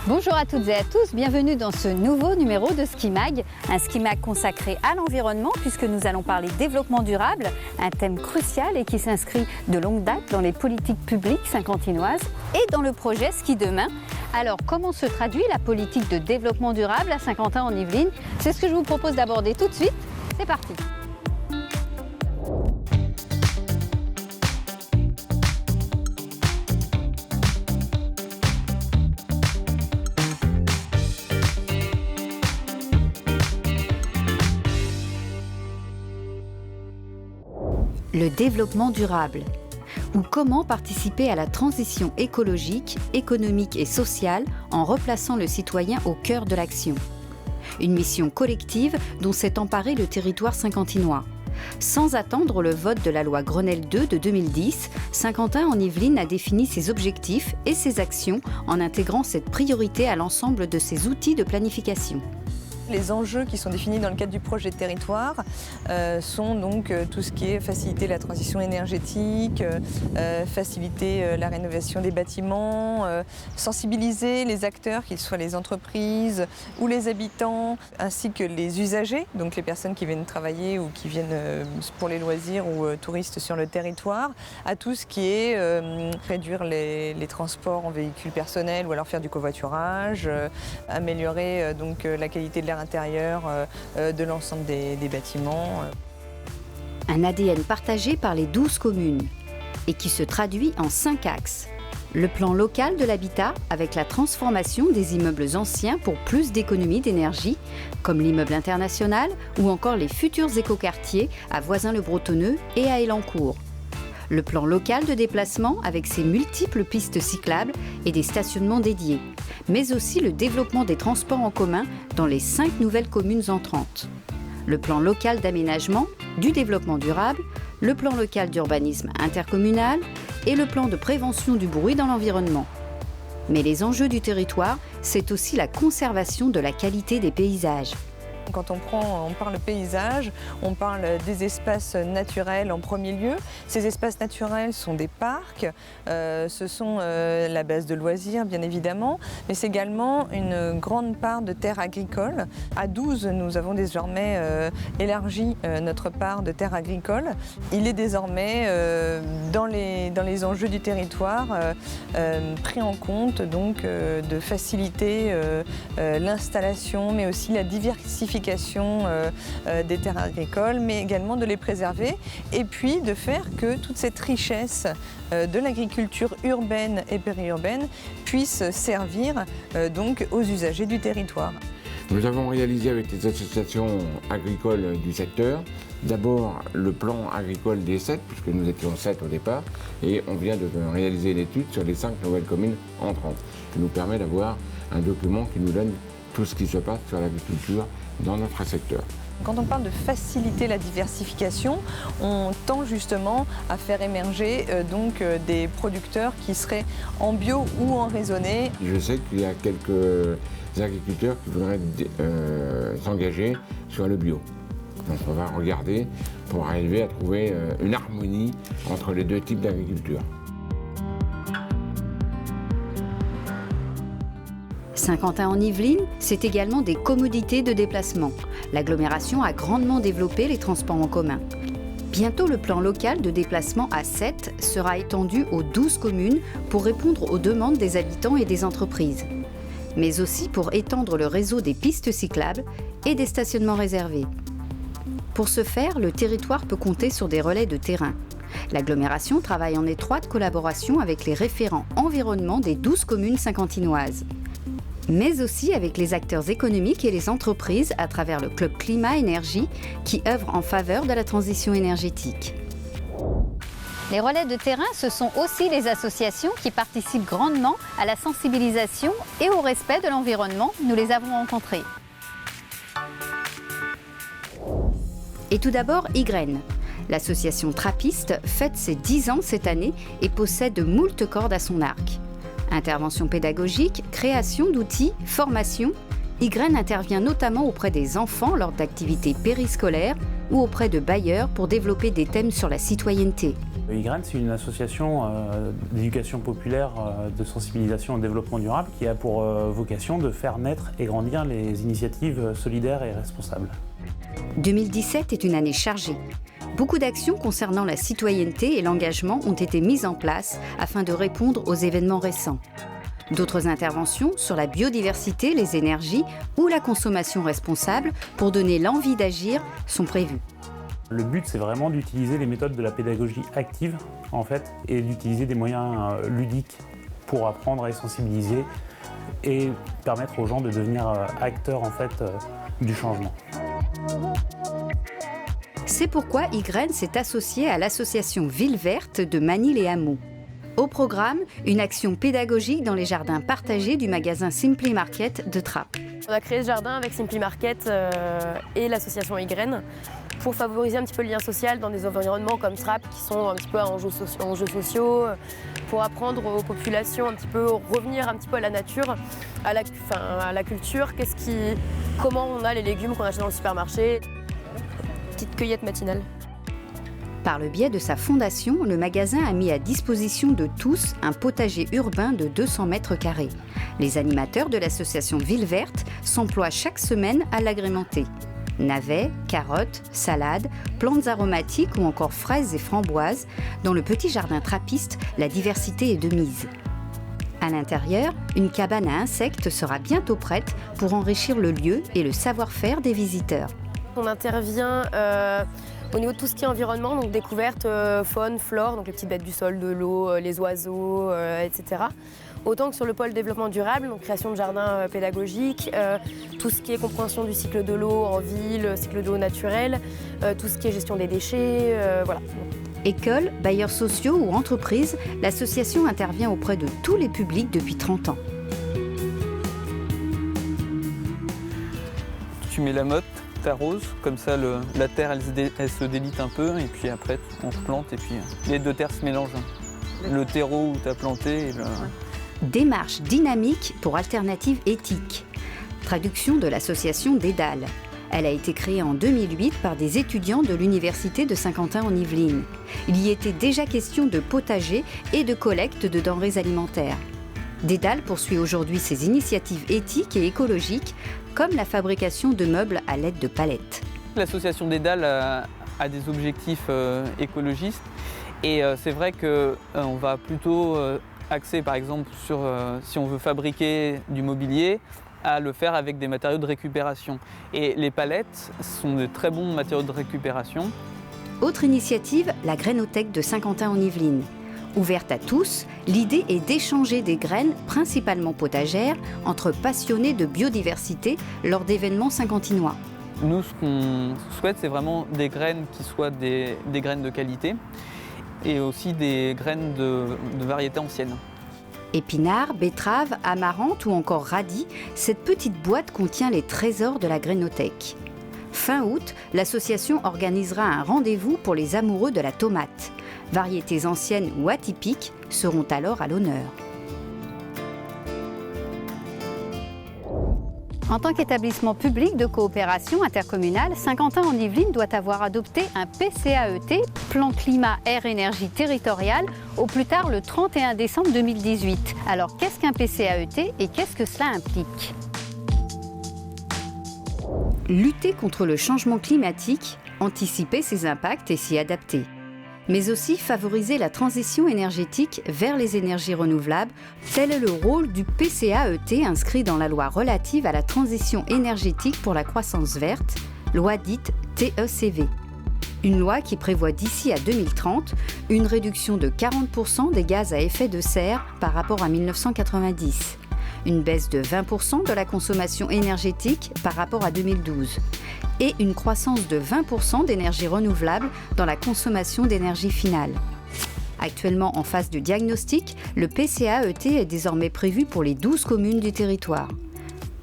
Bonjour à toutes et à tous, bienvenue dans ce nouveau numéro de Ski Mag, un Ski Mag consacré à l'environnement puisque nous allons parler développement durable, un thème crucial et qui s'inscrit de longue date dans les politiques publiques saint-quentinoises et dans le projet Ski Demain. Alors comment se traduit la politique de développement durable à Saint-Quentin-en-Yvelines? C'est ce que je vous propose d'aborder tout de suite, c'est parti. Le développement durable, ou comment participer à la transition écologique, économique et sociale en replaçant le citoyen au cœur de l'action. Une mission collective dont s'est emparé le territoire saint-quentinois. Sans attendre le vote de la loi Grenelle II de 2010, Saint-Quentin-en-Yvelines a défini ses objectifs et ses actions en intégrant cette priorité à l'ensemble de ses outils de planification. Les enjeux qui sont définis dans le cadre du projet de territoire sont donc tout ce qui est faciliter la transition énergétique, faciliter la rénovation des bâtiments, sensibiliser les acteurs, qu'ils soient les entreprises ou les habitants, ainsi que les usagers, donc les personnes qui viennent travailler ou qui viennent pour les loisirs ou touristes sur le territoire, à tout ce qui est réduire les transports en véhicules personnels ou alors faire du covoiturage, améliorer donc la qualité de l'air intérieur de l'ensemble des bâtiments. Un ADN partagé par les 12 communes et qui se traduit en 5 axes. Le plan local de l'habitat avec la transformation des immeubles anciens pour plus d'économies d'énergie, comme l'immeuble international ou encore les futurs écoquartiers à Voisins-le-Bretonneux et à Elancourt. Le plan local de déplacement avec ses multiples pistes cyclables et des stationnements dédiés, mais aussi le développement des transports en commun dans les 5 nouvelles communes entrantes. Le plan local d'aménagement, du développement durable, le plan local d'urbanisme intercommunal et le plan de prévention du bruit dans l'environnement. Mais les enjeux du territoire, c'est aussi la conservation de la qualité des paysages. Quand on parle paysage, on parle des espaces naturels en premier lieu. Ces espaces naturels sont des parcs, ce sont la base de loisirs bien évidemment, mais c'est également une grande part de terres agricoles. À 12, nous avons désormais élargi notre part de terres agricoles. Il est désormais dans les enjeux du territoire pris en compte donc de faciliter l'installation mais aussi la diversification des terres agricoles, mais également de les préserver et puis de faire que toute cette richesse de l'agriculture urbaine et périurbaine puisse servir donc aux usagers du territoire. Nous avons réalisé avec les associations agricoles du secteur, d'abord le plan agricole des 7, puisque nous étions 7 au départ, et on vient de réaliser l'étude sur les 5 nouvelles communes entrantes, qui nous permet d'avoir un document qui nous donne tout ce qui se passe sur l'agriculture dans notre secteur. Quand on parle de faciliter la diversification, on tend justement à faire émerger des producteurs qui seraient en bio ou en raisonné. Je sais qu'il y a quelques agriculteurs qui voudraient s'engager sur le bio. Donc on va regarder pour arriver à trouver une harmonie entre les deux types d'agriculture. Saint-Quentin-en-Yvelines, c'est également des commodités de déplacement. L'agglomération a grandement développé les transports en commun. Bientôt, le plan local de déplacement à 7 sera étendu aux 12 communes pour répondre aux demandes des habitants et des entreprises, mais aussi pour étendre le réseau des pistes cyclables et des stationnements réservés. Pour ce faire, le territoire peut compter sur des relais de terrain. L'agglomération travaille en étroite collaboration avec les référents environnement des 12 communes saint-quentinoises, mais aussi avec les acteurs économiques et les entreprises à travers le Club Climat Énergie qui œuvre en faveur de la transition énergétique. Les relais de terrain, ce sont aussi les associations qui participent grandement à la sensibilisation et au respect de l'environnement. Nous les avons rencontrés. Et tout d'abord, Ygraine. L'association trappiste fête ses 10 ans cette année et possède moult cordes à son arc. Intervention pédagogique, création d'outils, formation, Ygraine intervient notamment auprès des enfants lors d'activités périscolaires ou auprès de bailleurs pour développer des thèmes sur la citoyenneté. Ygraine, c'est une association d'éducation populaire, de sensibilisation au développement durable qui a pour vocation de faire naître et grandir les initiatives solidaires et responsables. 2017 est une année chargée. Beaucoup d'actions concernant la citoyenneté et l'engagement ont été mises en place afin de répondre aux événements récents. D'autres interventions sur la biodiversité, les énergies ou la consommation responsable pour donner l'envie d'agir sont prévues. Le but, c'est vraiment d'utiliser les méthodes de la pédagogie active, en fait, et d'utiliser des moyens ludiques pour apprendre et sensibiliser et permettre aux gens de devenir acteurs, en fait, du changement. C'est pourquoi Ygraine s'est associée à l'association Ville Verte de Manille-et-Hameaux. Au programme, une action pédagogique dans les jardins partagés du magasin Simply Market de Trappes. On a créé ce jardin avec Simply Market et l'association Ygraine pour favoriser un petit peu le lien social dans des environnements comme Trappes qui sont un petit peu enjeux sociaux, pour apprendre aux populations un petit peu, revenir un petit peu à la nature, à la culture, comment on a les légumes qu'on achète dans le supermarché. Petite cueillette matinale. Par le biais de sa fondation, le magasin a mis à disposition de tous un potager urbain de 200 mètres carrés. Les animateurs de l'association Ville Verte s'emploient chaque semaine à l'agrémenter. Navets, carottes, salades, plantes aromatiques ou encore fraises et framboises. Dans le petit jardin trappiste, la diversité est de mise. À l'intérieur, une cabane à insectes sera bientôt prête pour enrichir le lieu et le savoir-faire des visiteurs. On intervient au niveau de tout ce qui est environnement, donc découverte, faune, flore, donc les petites bêtes du sol, de l'eau, les oiseaux, etc. Autant que sur le pôle développement durable, donc création de jardins pédagogiques, tout ce qui est compréhension du cycle de l'eau en ville, cycle de l'eau naturel, tout ce qui est gestion des déchets, voilà. Écoles, bailleurs sociaux ou entreprises, l'association intervient auprès de tous les publics depuis 30 ans. Tu mets la motte, t'arroses, comme ça la terre elle se délite un peu et puis après on replante et puis les deux terres se mélangent. Le terreau où tu as planté et le... Démarche dynamique pour alternatives éthiques. Traduction de l'association Dédale. Elle a été créée en 2008 par des étudiants de l'université de Saint-Quentin en Yvelines. Il y était déjà question de potager et de collecte de denrées alimentaires. Dédale poursuit aujourd'hui ses initiatives éthiques et écologiques, comme la fabrication de meubles à l'aide de palettes. L'association Dédale a des objectifs écologistes et c'est vrai qu'on va plutôt axer par exemple sur si on veut fabriquer du mobilier, à le faire avec des matériaux de récupération. Et les palettes sont de très bons matériaux de récupération. Autre initiative, la grainothèque de Saint-Quentin en Yvelines. Ouverte à tous, l'idée est d'échanger des graines, principalement potagères, entre passionnés de biodiversité lors d'événements saint-quentinois. Nous, ce qu'on souhaite, c'est vraiment des graines qui soient des graines de qualité et aussi des graines de variétés anciennes. Épinards, betteraves, amarantes ou encore radis, cette petite boîte contient les trésors de la grainothèque. Fin août, l'association organisera un rendez-vous pour les amoureux de la tomate. Variétés anciennes ou atypiques seront alors à l'honneur. En tant qu'établissement public de coopération intercommunale, Saint-Quentin en Yvelines doit avoir adopté un PCAET, Plan Climat Air Énergie Territorial, au plus tard le 31 décembre 2018. Alors qu'est-ce qu'un PCAET et qu'est-ce que cela implique ? Lutter contre le changement climatique, anticiper ses impacts et s'y adapter. Mais aussi favoriser la transition énergétique vers les énergies renouvelables. Tel est le rôle du PCAET inscrit dans la loi relative à la transition énergétique pour la croissance verte, loi dite TECV. Une loi qui prévoit d'ici à 2030 une réduction de 40% des gaz à effet de serre par rapport à 1990. Une baisse de 20% de la consommation énergétique par rapport à 2012 et une croissance de 20% d'énergie renouvelable dans la consommation d'énergie finale. Actuellement en phase de diagnostic, le PCAET est désormais prévu pour les 12 communes du territoire.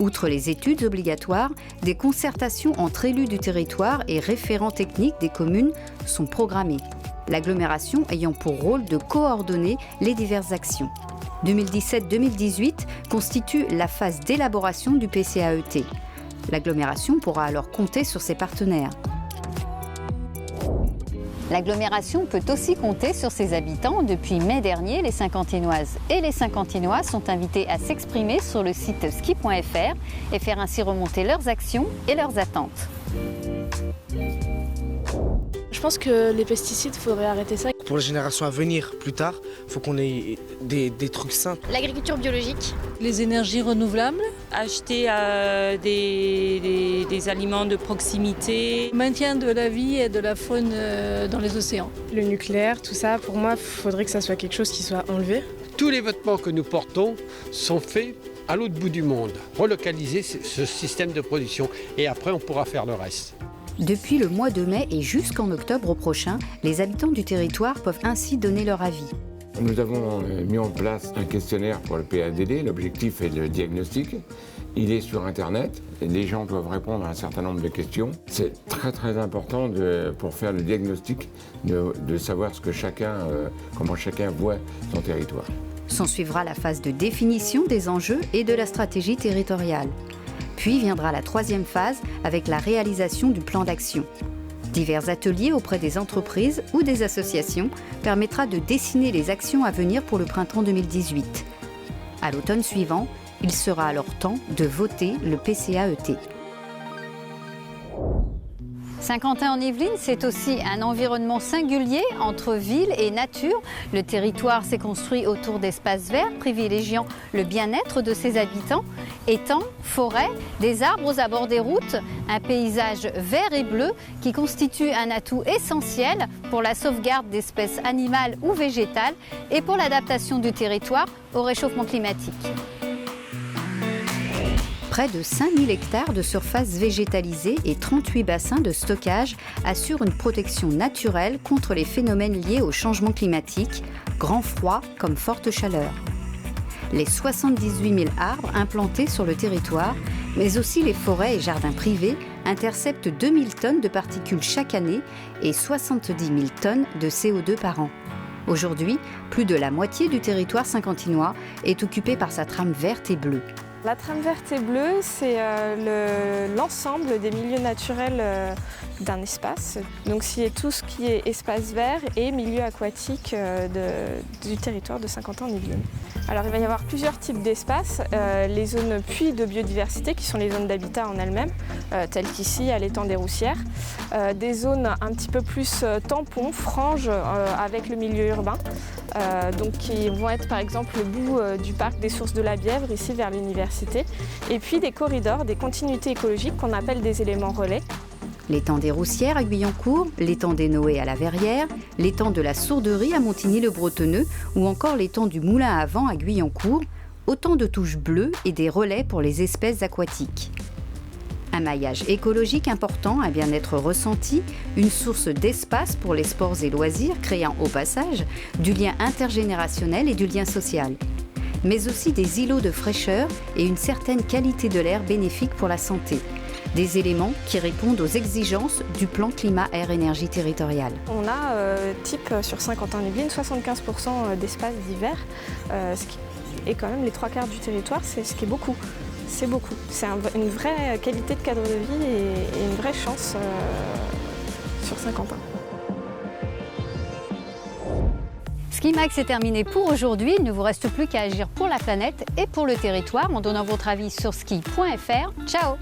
Outre les études obligatoires, des concertations entre élus du territoire et référents techniques des communes sont programmées, l'agglomération ayant pour rôle de coordonner les diverses actions. 2017-2018 constitue la phase d'élaboration du PCAET. L'agglomération pourra alors compter sur ses partenaires. L'agglomération peut aussi compter sur ses habitants. Depuis mai dernier, les Saint-Quentinoises et les Saint-Quentinois sont invités à s'exprimer sur le site ski.fr et faire ainsi remonter leurs actions et leurs attentes. Je pense que les pesticides, il faudrait arrêter ça. Pour les générations à venir, plus tard, il faut qu'on ait des trucs simples. L'agriculture biologique. Les énergies renouvelables. Acheter des aliments de proximité. Maintien de la vie et de la faune dans les océans. Le nucléaire, tout ça, pour moi, il faudrait que ça soit quelque chose qui soit enlevé. Tous les vêtements que nous portons sont faits à l'autre bout du monde. Relocaliser ce système de production et après on pourra faire le reste. Depuis le mois de mai et jusqu'en octobre prochain, les habitants du territoire peuvent ainsi donner leur avis. Nous avons mis en place un questionnaire pour le PADD. L'objectif est le diagnostic. Il est sur Internet. Et les gens doivent répondre à un certain nombre de questions. C'est très important pour faire le diagnostic, de savoir comment chacun voit son territoire. S'ensuivra la phase de définition des enjeux et de la stratégie territoriale. Puis viendra la troisième phase avec la réalisation du plan d'action. Divers ateliers auprès des entreprises ou des associations permettra de dessiner les actions à venir pour le printemps 2018. À l'automne suivant, il sera alors temps de voter le PCAET. Saint-Quentin-en-Yvelines, c'est aussi un environnement singulier entre ville et nature. Le territoire s'est construit autour d'espaces verts, privilégiant le bien-être de ses habitants. Étangs, forêts, des arbres aux abords des routes, un paysage vert et bleu qui constitue un atout essentiel pour la sauvegarde d'espèces animales ou végétales et pour l'adaptation du territoire au réchauffement climatique. Près de 5000 hectares de surface végétalisée et 38 bassins de stockage assurent une protection naturelle contre les phénomènes liés au changement climatique, grand froid comme forte chaleur. Les 78 000 arbres implantés sur le territoire, mais aussi les forêts et jardins privés, interceptent 2000 tonnes de particules chaque année et 70 000 tonnes de CO2 par an. Aujourd'hui, plus de la moitié du territoire saint-quentinois est occupé par sa trame verte et bleue. La trame verte et bleue, c'est l'ensemble des milieux naturels d'un espace. Donc c'est tout ce qui est espace vert et milieu aquatique du territoire de Saint-Quentin-en-Yvelines. Alors il va y avoir plusieurs types d'espaces, les zones puits de biodiversité qui sont les zones d'habitat en elles-mêmes, telles qu'ici à l'étang des Roussières, des zones un petit peu plus tampons, franges avec le milieu urbain, donc qui vont être par exemple le bout du parc des Sources de la Bièvre, ici vers l'université, et puis des corridors, des continuités écologiques qu'on appelle des éléments relais. L'étang des Roussières à Guyancourt, l'étang des Noé à la Verrière, l'étang de la Sourderie à Montigny-le-Bretonneux ou encore l'étang du Moulin à Vent à Guyancourt, autant de touches bleues et des relais pour les espèces aquatiques. Un maillage écologique important, un bien-être ressenti, une source d'espace pour les sports et loisirs, créant au passage du lien intergénérationnel et du lien social. Mais aussi des îlots de fraîcheur et une certaine qualité de l'air bénéfique pour la santé. Des éléments qui répondent aux exigences du plan climat-air-énergie territorial. On a type sur Saint-Quentin-en-Yvelines 75% d'espace d'hiver, ce qui est quand même les 3/4 du territoire, c'est ce qui est beaucoup. C'est beaucoup. C'est une vraie qualité de cadre de vie et une vraie chance sur Saint-Quentin. Skimax est terminé pour aujourd'hui. Il ne vous reste plus qu'à agir pour la planète et pour le territoire en donnant votre avis sur ski.fr. Ciao!